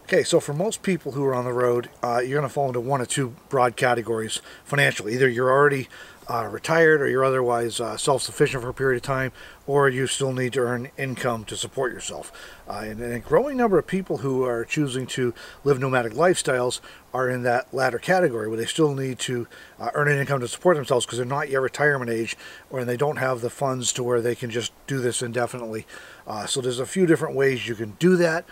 Okay, so for most people who are on the road, you're going to fall into one or two broad categories financially. Either you're already retired, or you're otherwise self-sufficient for a period of time, or you still need to earn income to support yourself. And a growing number of people who are choosing to live nomadic lifestyles are in that latter category, where they still need to earn an income to support themselves because they're not yet retirement age, or they don't have the funds to where they can just do this indefinitely. So there's a few different ways you can do that.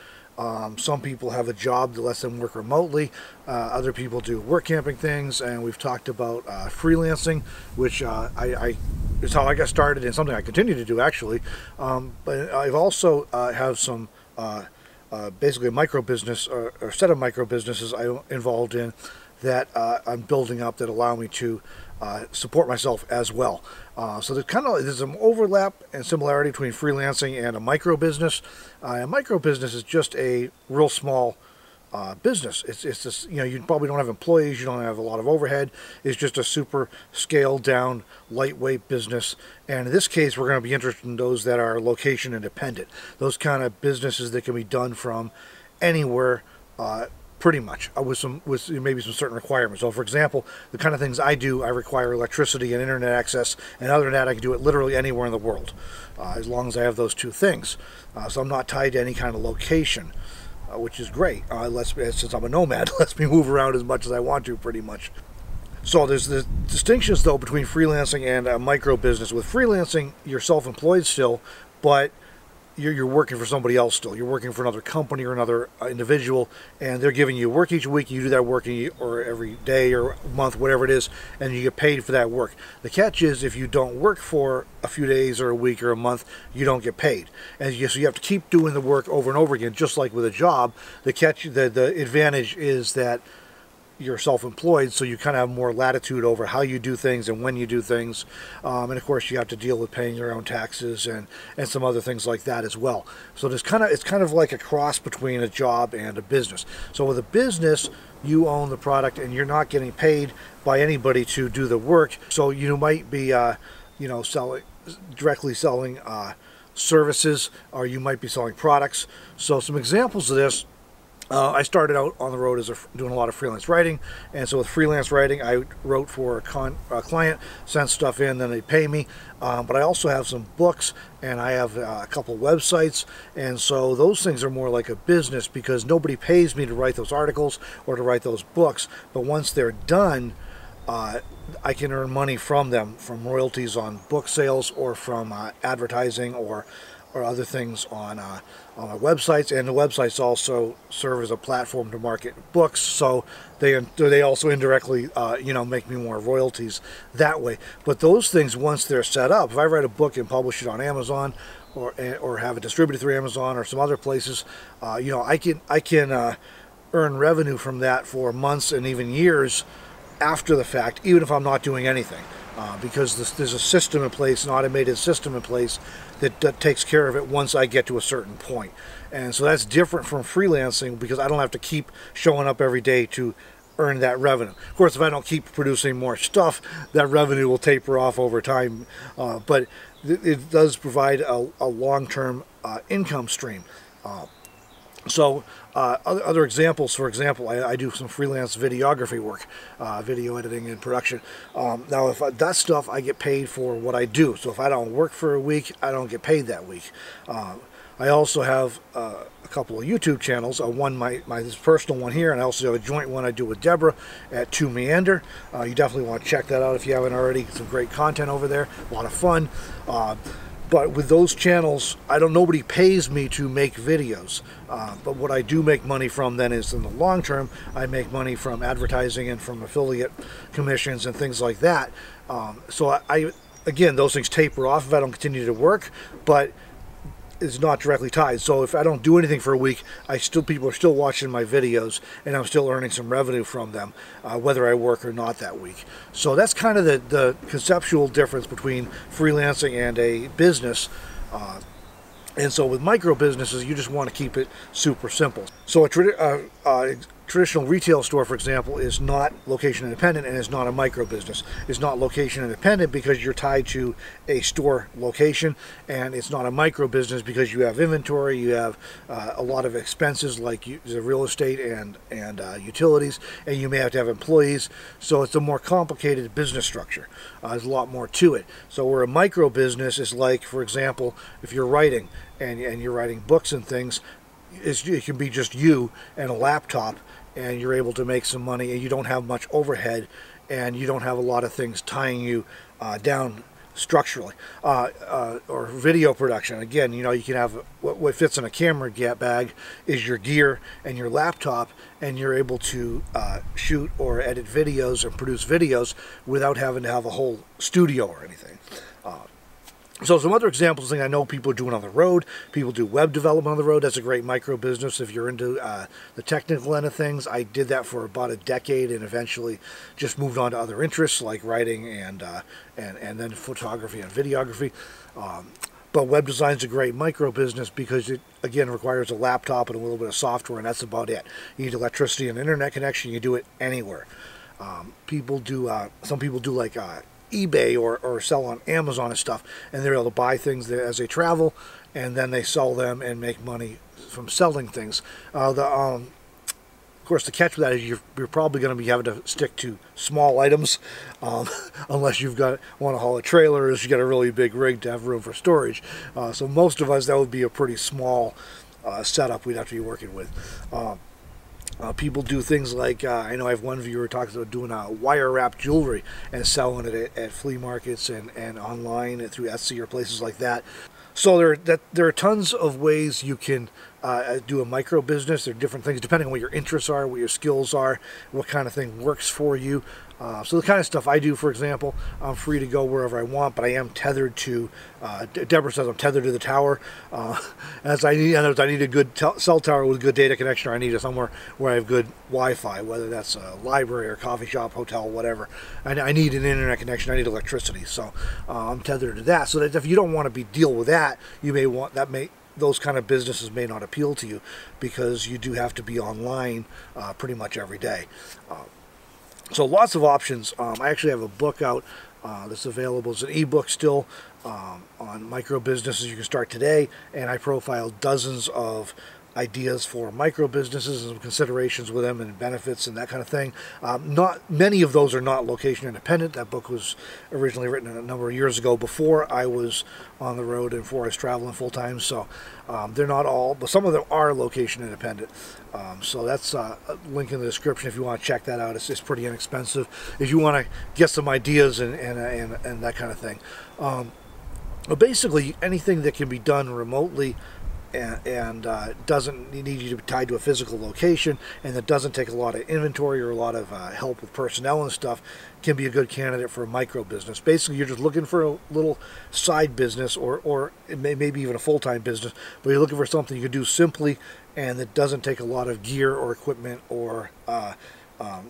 Some people have a job that lets them work remotely. Other people do work camping things, and we've talked about freelancing, which is how I got started and something I continue to do actually. But I've also have some basically a micro business or set of micro businesses I'm involved in that I'm building up that allow me to support myself as well. So there's some overlap and similarity between freelancing and a micro business. A micro business is just a real small business. It's just, you probably don't have employees, you don't have a lot of overhead. It's just a super scaled down, lightweight business. And in this case, we're going to be interested in those that are location independent. Those kind of businesses that can be done from anywhere, pretty much, with maybe some certain requirements. So for example, the kind of things I do, I require electricity and internet access, and other than that, I can do it literally anywhere in the world, as long as I have those two things. So I'm not tied to any kind of location, which is great. Since I'm a nomad, lets me move around as much as I want to, pretty much. So there's the distinctions, though, between freelancing and a micro business. With freelancing, you're self-employed still, but you're working for somebody else still. You're working for another company or another individual, and they're giving you work each week. You do that work or every day or month, whatever it is, and you get paid for that work. The catch is, if you don't work for a few days or a week or a month, you don't get paid. So you have to keep doing the work over and over again, just like with a job. The advantage is that you're self-employed, so you kind of have more latitude over how you do things and when you do things, and of course you have to deal with paying your own taxes and some other things like that as well. So it's kind of like a cross between a job and a business. So with a business, you own the product and you're not getting paid by anybody to do the work. So you might be directly selling services, or you might be selling products. So some examples of this. I started out on the road doing a lot of freelance writing, and so with freelance writing, I wrote for a client, sent stuff in, then they pay me. But I also have some books, and I have a couple websites, and so those things are more like a business because nobody pays me to write those articles or to write those books. But once they're done, I can earn money from them, from royalties on book sales or from advertising or other things on my websites. And the websites also serve as a platform to market books, so they also indirectly make me more royalties that way. But those things, once they're set up, if I write a book and publish it on Amazon or have it distributed through Amazon or some other places, I can earn revenue from that for months and even years after the fact, even if I'm not doing anything. Because there's a system in place, an automated system in place that takes care of it once I get to a certain point. And so that's different from freelancing because I don't have to keep showing up every day to earn that revenue. Of course, if I don't keep producing more stuff, that revenue will taper off over time, but it does provide a long-term income stream. So other examples, for example, I do some freelance videography work, video editing and production. Now, if that stuff, I get paid for what I do. So if I don't work for a week, I don't get paid that week. I also have a couple of YouTube channels. One, my this personal one here, and I also have a joint one I do with Deborah at Meander. You definitely want to check that out if you haven't already. Some great content over there, a lot of fun. But with those channels, nobody pays me to make videos. But what I do make money from then is, in the long term, I make money from advertising and from affiliate commissions and things like that. So again, those things taper off if I don't continue to work, but it's not directly tied. So if I don't do anything for a week, people are still watching my videos, and I'm still earning some revenue from them, whether I work or not that week. So that's kind of the conceptual difference between freelancing and a business. And so with micro businesses, you just want to keep it super simple. So traditional retail store, for example, is not location independent and is not a micro business. It's not location independent because you're tied to a store location, and it's not a micro business because you have inventory, you have a lot of expenses like the real estate and utilities, and you may have to have employees. So it's a more complicated business structure. There's a lot more to it. So where a micro business is like, for example, if you're writing and you're writing books and things, it can be just you and a laptop, and you're able to make some money, and you don't have much overhead, and you don't have a lot of things tying you down structurally. Or video production, again, you can have what fits in a camera bag is your gear and your laptop, and you're able to shoot or edit videos and produce videos without having to have a whole studio or anything. So some other examples, I know people are doing on the road. People do web development on the road. That's a great micro business if you're into the technical end of things. I did that for about a decade and eventually just moved on to other interests like writing and then photography and videography. But web design is a great micro business because it, again, requires a laptop and a little bit of software, and that's about it. You need electricity and internet connection. You do it anywhere. Some people do like eBay or sell on Amazon and stuff, and they're able to buy things as they travel, and then they sell them and make money from selling things. Of course, the catch with that is you're probably going to be having to stick to small items, unless want to haul a trailer, or you got a really big rig to have room for storage. So most of us, that would be a pretty small setup we'd have to be working with. People do things like, I know I have one viewer talks about doing wire wrap jewelry and selling it at flea markets and online and through Etsy or places like that. So there are tons of ways you can do a micro business. There are different things depending on what your interests are, what your skills are, what kind of thing works for you. So the kind of stuff I do, for example, I'm free to go wherever I want, but I am tethered to, Deborah says I'm tethered to the tower. As I need a good cell tower with good data connection, or I need it somewhere where I have good Wi-Fi, whether that's a library or coffee shop, hotel, whatever. I need an internet connection, I need electricity, so I'm tethered to that. So that if you don't want to deal with that, those kind of businesses may not appeal to you because you do have to be online pretty much every day. So lots of options. I actually have a book out that's available as an ebook still on micro businesses. You can start today, and I profile dozens of ideas for micro businesses and some considerations with them and benefits and that kind of thing. Not many of those are not location independent. That book was originally written a number of years ago before I was on the road and before I was traveling full time. So they're not all, but some of them are location independent. So that's a link in the description if you want to check that out. It's pretty inexpensive if you want to get some ideas and that kind of thing. But basically anything that can be done remotely and doesn't need you to be tied to a physical location, and that doesn't take a lot of inventory or a lot of help with personnel and stuff, can be a good candidate for a micro business. Basically, you're just looking for a little side business or maybe even a full-time business, but you're looking for something you can do simply and that doesn't take a lot of gear or equipment or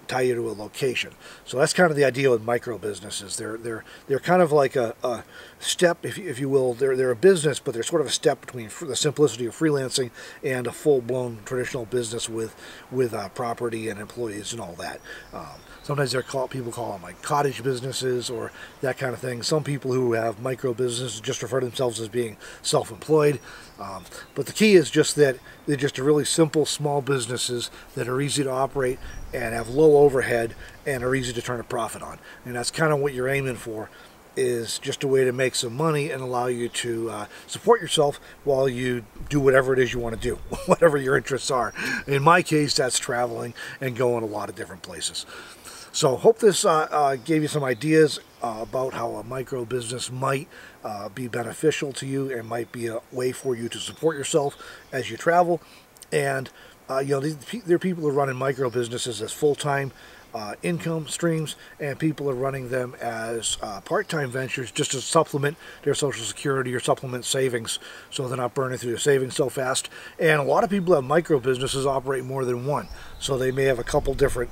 tie you to a location. So that's kind of the idea with micro businesses. They're kind of like a step, if you will. They're a business, but they're sort of a step between the simplicity of freelancing and a full-blown traditional business with property and employees and all that. Sometimes people call them like cottage businesses or that kind of thing. Some people who have micro businesses just refer to themselves as being self-employed. But the key is just that they're just really simple, small businesses that are easy to operate and have low overhead and are easy to turn a profit on. And that's kind of what you're aiming for, is just a way to make some money and allow you to support yourself while you do whatever it is you want to do, whatever your interests are. In my case, that's traveling and going a lot of different places. So hope this gave you some ideas about how a micro business might be beneficial to you and might be a way for you to support yourself as you travel. And there are people who are running micro businesses as full-time income streams, and people are running them as part-time ventures just to supplement their Social Security or supplement savings, so they're not burning through their savings so fast. And a lot of people have micro businesses operate more than one, so they may have a couple different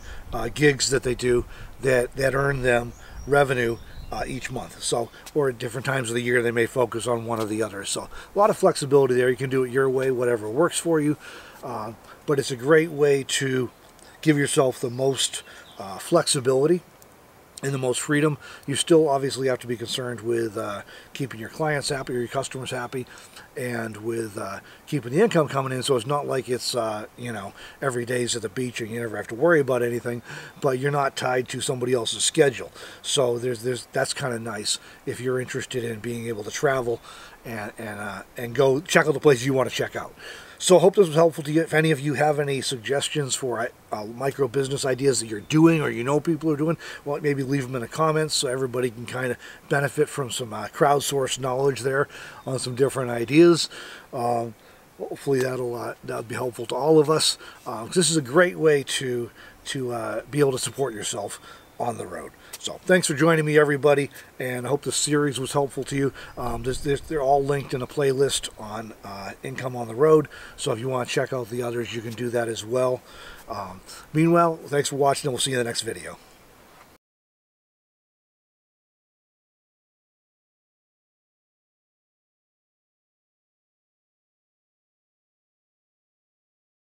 gigs that they do that earn them revenue each month. So, or at different times of the year, they may focus on one or the other. So a lot of flexibility there. You can do it your way, whatever works for you. But it's a great way to give yourself the most flexibility and the most freedom. You still obviously have to be concerned with keeping your clients happy or your customers happy, and with keeping the income coming in. So it's not like it's you know, every day's at the beach and you never have to worry about anything, but you're not tied to somebody else's schedule. So that's kind of nice if you're interested in being able to travel and go check out the places you want to check out. So I hope this was helpful to you. If any of you have any suggestions for micro business ideas that you're doing or you know people are doing, well, maybe leave them in the comments so everybody can kind of benefit from some crowdsourced knowledge there on some different ideas. Hopefully that'll be helpful to all of us. This is a great way to be able to support yourself on the road. So thanks for joining me, everybody, and I hope this series was helpful to you. They're all linked in a playlist on Income on the Road, so if you want to check out the others, you can do that as well. Meanwhile, thanks for watching, and we'll see you in the next video.